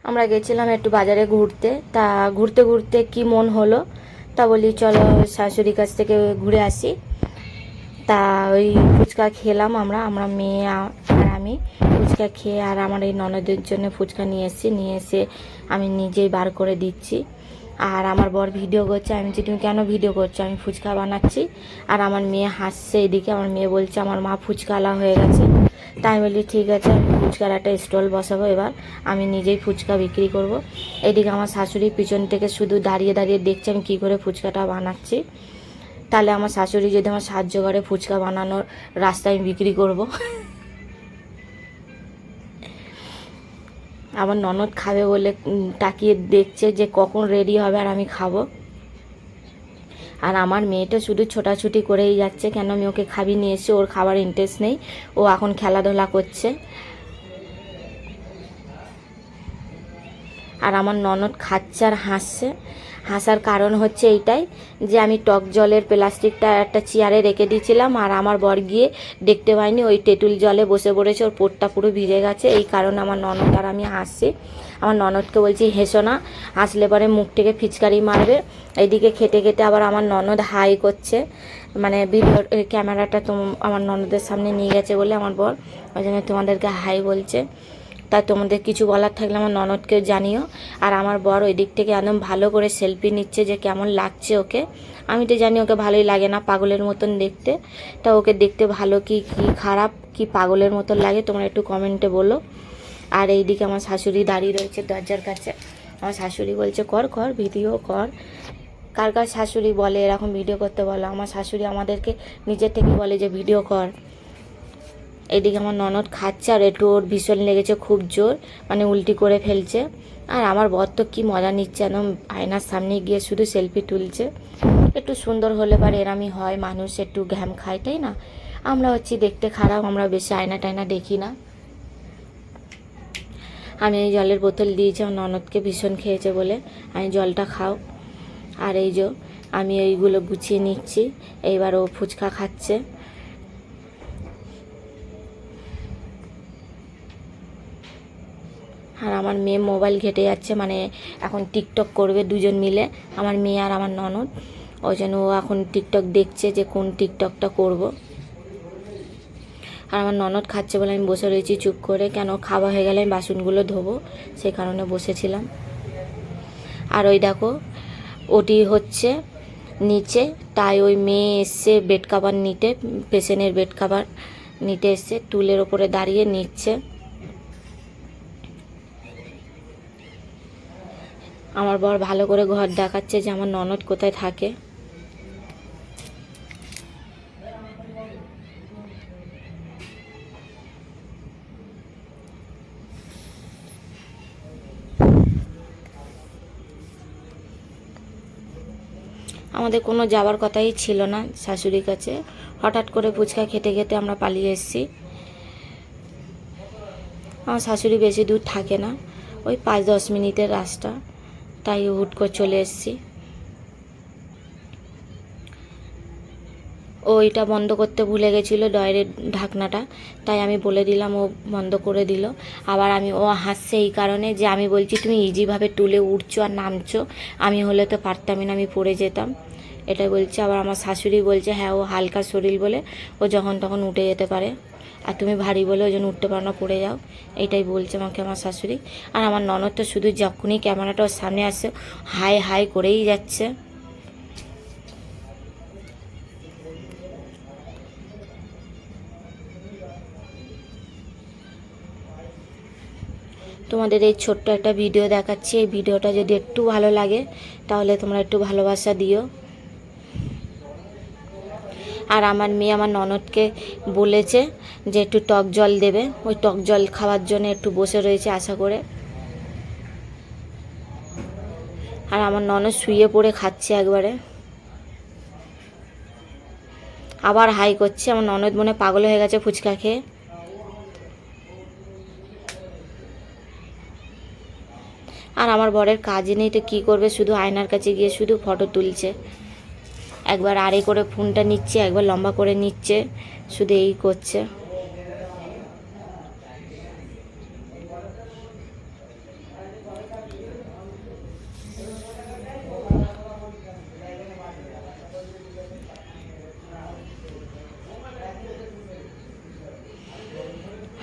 আমরা গেছিলাম একটু বাজারে ঘুরতে। তা ঘুরতে ঘুরতে কি মন হলো, তা বলি চলো শাশুড়ির কাছ থেকে ঘুরে আসি। তা ওই ফুচকা খেলাম আমরা আমরা মেয়ে আর আমি ফুচকা খেয়ে, আর আমার এই ননদের জন্য ফুচকা নিয়ে এসে আমি নিজেই বার করে দিচ্ছি। আর আমার বর ভিডিও করছে। আমি বলছি তুমি কেন ভিডিও করছো, আমি ফুচকা বানাচ্ছি। আর আমার মেয়ে হাসছে। এদিকে আমার মেয়ে বলছে আমার মা ফুচকাওয়ালা হয়ে গেছে। তাই আমি বলি ঠিক আছে, আমি ফুচকার একটা স্টল বসাবো, এবার আমি নিজেই ফুচকা বিক্রি করব। এদিকে আমার শাশুড়ি পিছন থেকে শুধু দাঁড়িয়ে দাঁড়িয়ে দেখছে আমি কী করে ফুচকাটা বানাচ্ছি। তাহলে আমার শাশুড়ি যদি আমার সাহায্য করে ফুচকা বানানোর রাস্তা আমি বিক্রি করব। আমার ননদ খাবে বলে তাকিয়ে দেখছে যে কখন রেডি হবে আর আমি খাবো। আর আমার মেয়েটা শুধু ছোটাছুটি করেই যাচ্ছে, কেন আমি ওকে খাবি নিয়ে এসে, ওর খাবার ইন্টারেস্ট নেই, ও এখন খেলাধুলা করছে। আর আমার ননদ খাচ্ছে আর হাসছে। হাসার কারণ হচ্ছে এইটাই যে আমি টক জলের প্লাস্টিকটা একটা চেয়ারে রেখে দিয়েছিলাম, আর আমার বর গিয়ে দেখতে পাইনি, ওই তেঁতুল জলে বসে পড়েছে, ওর পোটটা পুরো ভিজে গেছে। এই কারণে আমার ননদ আর আমি হাসছি। আমার ননদকে বলছি হেসো না, হাসলে পরে মুখ থেকে ফিচকারি মারবে। এইদিকে খেতে খেতে আবার আমার ননদ হাই করছে, মানে ভিডিও ক্যামেরাটা আমার ননদের সামনে নিয়ে গেছে বলে আমার বর ওই জন্য তোমাদেরকে হাই বলছে। তাই তোমাদের কিছু বলার থাকলে আমার ননদকে জানিও। আর আমার বর ওই দিক থেকে একদম ভালো করে সেলফি নিচ্ছে যে কেমন লাগছে ওকে। আমি তো জানি ওকে ভালোই লাগে না, পাগলের মতন দেখতে। তা ওকে দেখতে ভালো কি খারাপ কি পাগলের মতন লাগে তোমরা একটু কমেন্টে বলো। আর এইদিকে আমার শাশুড়ি দাঁড়িয়ে রয়েছে দরজার কাছে। আমার শাশুড়ি বলছে কর কর ভিডিও কর। কার কার শাশুড়ি বলে এরকম ভিডিও করতে বলো? আমার শাশুড়ি আমাদেরকে নিজের থেকে বলে যে ভিডিও কর। এদিকে আমার ননদ খাচ্ছে আর একটু ওর ভীষণ লেগেছে খুব জোর, মানে উল্টি করে ফেলছে। আর আমার বর তো কী মজা নিচ্ছে, একদম আয়নার সামনে গিয়ে শুধু সেলফি তুলছে। একটু সুন্দর হলে পারে এরমই হয়, মানুষ একটু ঘ্যাম খায়, তাই না? আমরা হচ্ছি দেখতে খারাপ, আমরা বেশি আয়না টায়না দেখি না। আমি এই জলের বোতল দিয়েছি আমার ননদকে, ভীষণ খেয়েছে বলে আমি জলটা খাও। আর এই যে আমি এইগুলো গুছিয়ে নিচ্ছি, এইবার ও ফুচকা খাচ্ছে। আর আমার মেয়ে মোবাইল ঘেঁটে যাচ্ছে, মানে এখন টিকটক করবে দুজন মিলে, আমার মেয়ে আর আমার ননদ। ওই জন্য ও এখন টিকটক দেখছে যে কোন টিকটকটা করব। আর আমার ননদ খাচ্ছে বলে আমি বসে রয়েছি চুপ করে, কেন খাওয়া হয়ে গেলে আমি বাসনগুলো ধোবো, সেই কারণে বসেছিলাম। আর ওই দেখো ওটি হচ্ছে নিচে, তাই ওই মেয়ে এসছে বেড কাভার নিতে, পেশেন্টের বেড কাভার নিতে এসছে, টুলের ওপরে দাঁড়িয়ে নিচ্ছে। আমার বর ভালো করে ঘর দেখাচ্ছে যে আমার ননদ কোথায় থাকে। আমাদের কোনো যাওয়ার কথাই ছিল না শাশুড়ির কাছে, হঠাৎ করে ফুচকা খেতে খেতে আমরা পালিয়ে এসেছি। আমার শাশুড়ি বেশি দূর থাকে না, ওই 5-10 মিনিটের রাস্তা, তাই হুট করে চলে এসেছি। ও এটা বন্ধ করতে ভুলে গেছিলো ডয়ের ঢাকনাটা, তাই আমি বলে দিলাম, ও বন্ধ করে দিল। আবার ও হাসছে এই কারণে যে আমি বলছি তুমি ইজিভাবে তুলে উঠছো আর নামছো, আমি হলে তো পারতামই না, আমি পড়ে যেতাম, এটাই বলছে। আবার আমার শাশুড়ি বলছে হ্যাঁ ও হালকা শরীর বলে ও যখন তখন উঠে যেতে পারে, আর তুমি ভারী বলে ওই জন্য উঠতে পারো না, পড়ে যাও, এইটাই বলছে আমাকে আমার শাশুড়ি। আর আমার ননদ তো শুধু যখনই ক্যামেরাটা ওর সামনে আসছে হাই হাই করেই যাচ্ছে। তোমাদের এই ছোট্ট একটা ভিডিও দেখাচ্ছি, এই ভিডিওটা যদি একটু ভালো লাগে তাহলে তোমরা একটু ভালোবাসা দিও। আর আমার মেয়ে আমার ননদকে বলেছে যে একটু টক জল দেবে, ওই টক জল খাওয়ার জন্য একটু বসে রয়েছে আশা করে। আর আমার ননদ শুয়ে পড়ে খাচ্ছে একবারে, আবার হাই করছে। আমার ননদ মনে পাগল হয়ে গেছে ফুচকা খেয়ে। আর আমার বরের কাজ নেই তো কী করবে, শুধু আয়নার কাছে গিয়ে শুধু ফটো তুলছে, একবার আড়ে করে ফোনটা নিচ্ছে, একবার লম্বা করে নিচ্ছে, শুধু এই করছে।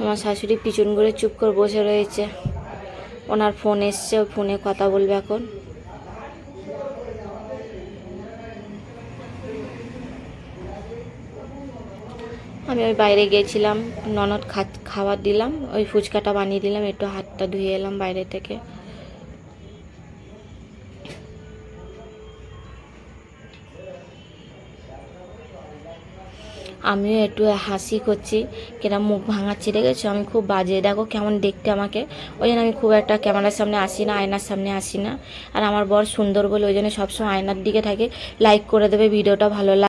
আমার শাশুড়ি পিছন করে চুপ করে বসে রয়েছে, ওনার ফোন এসছে, ওই ফোনে কথা বলবে এখন। আমি ওই বাইরে গিয়েছিলাম, ননদ খাবার দিলাম, ওই ফুচকাটা বানিয়ে দিলাম, একটু হাতটা ধুয়ে এলাম বাইরে থেকে। আমিও একটু হাসি করছি, কিরম মুখ ভাঙাচ্ছি, দেখেছো আমি খুব বাজে, দেখো কেমন দেখতে আমাকে। ওই জন্য আমি খুব একটা ক্যামেরার সামনে আসি না, আয়নার সামনে আসি না। আর আমার বর সুন্দর বলে ওই জন্য সবসময় আয়নার দিকে থাকে। লাইক করে দেবে ভিডিওটা ভালো লাগে।